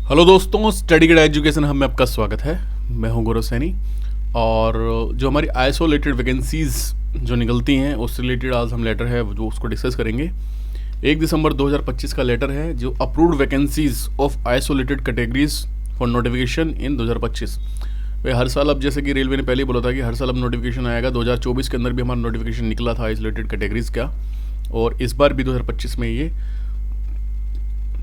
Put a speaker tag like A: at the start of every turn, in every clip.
A: Hello दोस्तों, study guide education hub में आपका स्वागत है। मैं हूं गौरव सैनी। और जो हमारी आइसोलेटेड वैकेंसीज़ जो निकलती हैं उससे रिलेटेड आज हम लेटर है जो उसको डिस्कस करेंगे। 1 दिसंबर 2025 का लेटर है जो approved vacancies of isolated categories for notification इन 2025। वे हर साल, अब जैसे कि रेलवे ने पहले ही बोला था कि हर साल अब नोटिफिकेशन आएगा, 2024 के अंदर भी हमारा नोटिफिकेशन निकला था आइसोलेटेड कैटेगरीज का, और इस बार भी 2025 में ये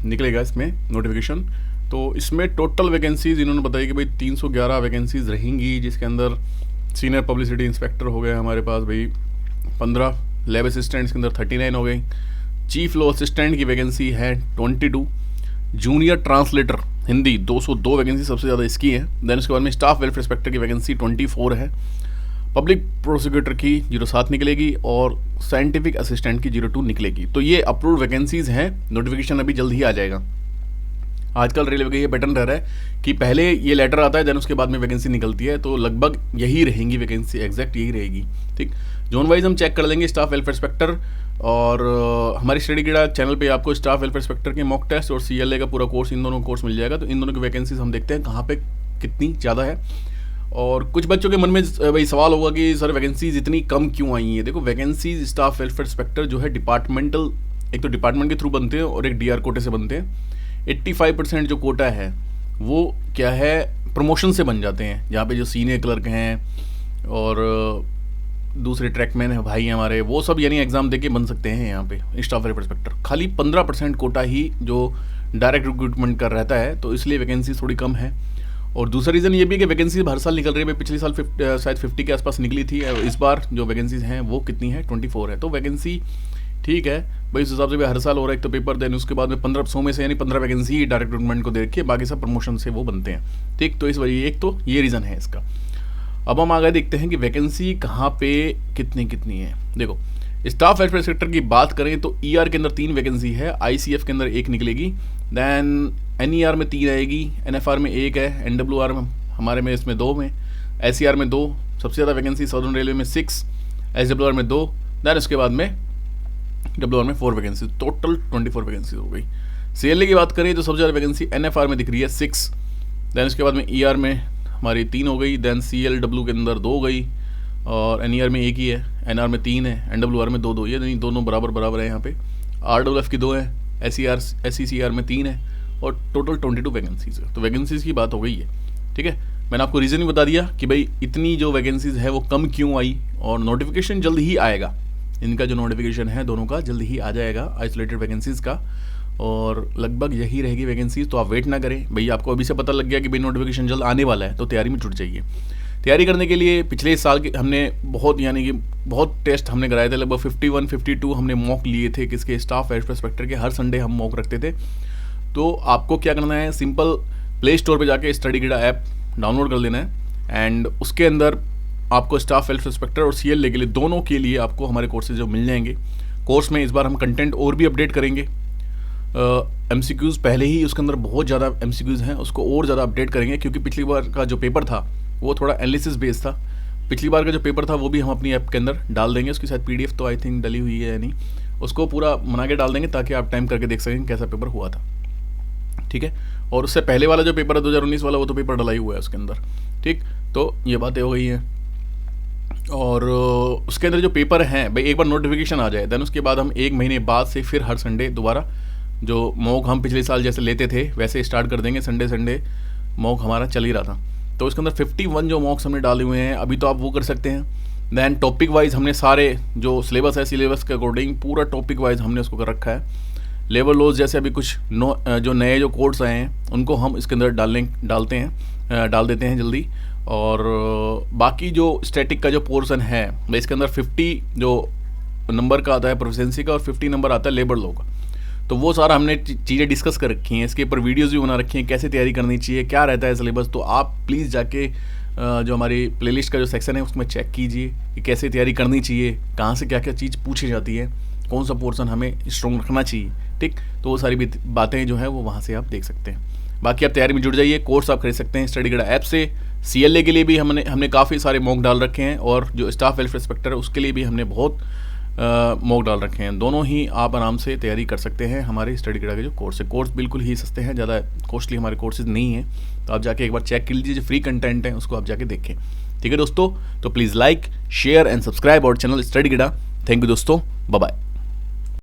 A: निकलेगा इसमें नोटिफिकेशन। तो इसमें टोटल वैकेंसीज इन्होंने बताई कि भाई 311 वैकेंसीज रहेंगी, जिसके अंदर सीनियर पब्लिसिटी इंस्पेक्टर हो गया हमारे पास भाई 15, लैब असिस्टेंट्स के अंदर 39 हो गई, चीफ लॉ असिस्टेंट की वैकेंसी है 22, जूनियर ट्रांसलेटर हिंदी 202 वैकेंसी सबसे ज़्यादा इसकी है। देन उसके बाद में स्टाफ वेलफेयर इंस्पेक्टर की वैकेंसी 24 है, पब्लिक प्रोसिक्यूटर की 07 निकलेगी और साइंटिफिक असिस्टेंट की 02 निकलेगी। तो ये अप्रूव्ड वैकेंसीज हैं, नोटिफिकेशन अभी जल्द ही आ जाएगा। आजकल रेलवे का ये पैटर्न रह रहा है कि पहले ये लेटर आता है, देन उसके बाद में वैकेंसी निकलती है, तो लगभग यही रहेंगी वैकेंसी, एग्जैक्ट यही रहेगी। ठीक, जोन वाइज हम चेक कर लेंगे स्टाफ वेलफेयर इंस्पेक्टर। और हमारी स्टडी गिड़ा चैनल पे आपको स्टाफ वेलफेयर इंस्पेक्टर के मॉक टेस्ट और CLA का पूरा कोर्स, इन दोनों कोर्स मिल जाएगा। तो इन दोनों की वैकेंसीज हम देखते हैं कहाँ पे कितनी ज़्यादा है। और कुछ बच्चों के मन में भाई सवाल होगा कि सर वैकेंसीज इतनी कम क्यों आई हैं। देखो, वैकेंसीज स्टाफ वेलफेयर इंस्पेक्टर जो है डिपार्टमेंटल, एक तो डिपार्टमेंट के थ्रू बनते हैं और एक DR कोटे से बनते हैं। 85% जो कोटा है वो क्या है, प्रमोशन से बन जाते हैं, जहाँ पे जो सीनियर क्लर्क हैं और दूसरे ट्रैकमैन है भाई हमारे, वो सब यानी एग्ज़ाम देके बन सकते हैं यहाँ पे स्टाफ वेलफेयर इंस्पेक्टर। खाली 15% कोटा ही जो डायरेक्ट रिक्रूटमेंट कर रहता है, तो इसलिए वैकेंसी थोड़ी कम है। और दूसरा रीज़न ये भी है कि वैकेंसी हर साल निकल रही है। पिछले साल शायद 50 के आसपास निकली थी, इस बार जो वैकेंसीज हैं वो कितनी है, 24 है। तो वैकेंसी ठीक है भाई, उस हिसाब से भी हर साल हो रहा है एक तो पेपर, देन उसके बाद में 1500 में से यानी 15 वैकेंसी ही डायरेक्ट रिक्रूटमेंट को देख के बाकी सब प्रमोशन से वो बनते हैं। ठीक, तो इस वजह एक तो ये रीज़न है इसका। अब हम आगे देखते हैं कि वैकेंसी कहाँ पे कितनी कितनी है। देखो, स्टाफ वेलफेयर सेक्टर की बात करें तो ER के अंदर 3 वैकेंसी है, ICF के अंदर 1 निकलेगी, देन NER में 3 आएगी, NFR में 1 है, NWR में हमारे में इसमें 2 में, SCR में 2, सबसे ज़्यादा वैकेंसी साउदर्न रेलवे में 6, SWR में 2, देन उसके बाद में WR में 4 वैकेंसी, टोटल 24 वैकेंसी हो गई। CLA की बात करें तो सबसे ज़्यादा वैकेंसी NFR में दिख रही है 6, देन उसके बाद में ER में हमारी 3 हो गई, देन CLW के अंदर 2 हो गई और NER में 1 ही है, NR में 3 है, NWR में 2 ये नहीं, दोनों बराबर है यहाँ पे। RWF की 2 है, SCCR में 3 है और टोटल 22 वैकेंसीज है। तो वैकेंसीज़ की बात हो गई है। ठीक है, मैंने आपको रीज़न भी बता दिया कि भाई इतनी जो वैकेंसीज है वो कम क्यों आई, और नोटिफिकेशन जल्द ही आएगा। इनका जो नोटिफिकेशन है दोनों का जल्द ही आ जाएगा, आइसोलेटेड वैकेंसीज़ का, और लगभग यही रहेगी वैकेंसीज। तो आप वेट ना करें भाई, आपको अभी से पता लग गया कि भाई नोटिफिकेशन जल्द आने वाला है, तो तैयारी में जुट जाइए। तैयारी करने के लिए पिछले साल के हमने बहुत यानी कि बहुत टेस्ट हमने कराए थे, लगभग 51 52 हमने मॉक लिए थे किसके, स्टाफ वेलफेयर इंस्पेक्टर के। हर संडे हम मॉक रखते थे। तो आपको क्या करना है, सिंपल प्ले स्टोर पर जाके स्टडी गिड़ा ऐप डाउनलोड कर लेना है, एंड उसके अंदर आपको स्टाफ वेलफेयर इंस्पेक्टर और CLA के लिए, दोनों के लिए आपको हमारे कोर्सेज जो मिल जाएंगे। कोर्स में इस बार हम कंटेंट और भी अपडेट करेंगे। MCQs पहले ही उसके अंदर बहुत ज़्यादा MCQs हैं, उसको और ज़्यादा अपडेट करेंगे, क्योंकि पिछली बार का जो पेपर था वो थोड़ा एनालिसिस बेस्ड था। पिछली बार का जो पेपर था वो भी हम अपनी ऐप के अंदर डाल देंगे। उसकी शायद PDF तो आई थिंक डली हुई है या नहीं, उसको पूरा बना के डाल देंगे ताकि आप टाइम करके देख सकें कैसा पेपर हुआ था। ठीक है, और उससे पहले वाला जो पेपर है 2019 वाला, वो तो पेपर डला ही हुआ है उसके अंदर। ठीक, तो ये बातें हो गई हैं। और उसके अंदर जो पेपर हैं भाई, एक बार नोटिफिकेशन आ जाए, देन उसके बाद हम 1 महीने बाद से फिर हर संडे दोबारा जो मॉक हम पिछले साल जैसे लेते थे वैसे स्टार्ट कर देंगे। संडे मॉक हमारा चल ही रहा था, तो इसके अंदर 51 जो मॉक्स हमने डाले हुए हैं अभी, तो आप वो कर सकते हैं। दैन टॉपिक वाइज हमने सारे जो सिलेबस है, सिलेबस के अकॉर्डिंग पूरा टॉपिक वाइज हमने उसको कर रखा है। लेबर लॉज जैसे अभी कुछ जो नए जो कोड्स आए हैं उनको हम इसके अंदर डाल देते हैं जल्दी। और बाकी जो स्टैटिक का जो पोर्शन है इसके अंदर 50 जो नंबर का आता है प्रोफिशिएंसी का और 50 नंबर आता है लेबर लॉ का, तो वो सारा हमने चीज़ें डिस्कस कर रखी हैं। इसके ऊपर वीडियोस भी बना रखी हैं, कैसे तैयारी करनी चाहिए, क्या रहता है सिलेबस। तो आप प्लीज़ जाके जो हमारी प्लेलिस्ट का जो सेक्शन है उसमें चेक कीजिए कि कैसे तैयारी करनी चाहिए, कहाँ से क्या क्या चीज़ पूछी जाती है, कौन सा पोर्शन हमें स्ट्रॉन्ग रखना चाहिए। ठीक, तो वो सारी बातें जो है वो वहाँ से आप देख सकते हैं। बाकी आप तैयारी में जुड़ जाइए। कोर्स आप खरीद सकते हैं स्टडी गिड़ा ऐप से। CLA के लिए भी हमने काफ़ी सारे मॉक डाल रखे हैं, और जो स्टाफ वेलफेयर इंस्पेक्टर है उसके लिए भी हमने बहुत मॉक डाल रखे हैं। दोनों ही आप आराम से तैयारी कर सकते हैं हमारे स्टडी गिडा के जो कोर्स है। कोर्स बिल्कुल ही सस्ते हैं, ज़्यादा कॉस्टली हमारे कोर्सेज नहीं हैं। तो आप जाके एक बार चेक कर लीजिए, जो फ्री कंटेंट है उसको आप जाके देखें। ठीक है दोस्तों, तो please like, share and subscribe our channel study गिडा। थैंक यू दोस्तों, बाय बाय।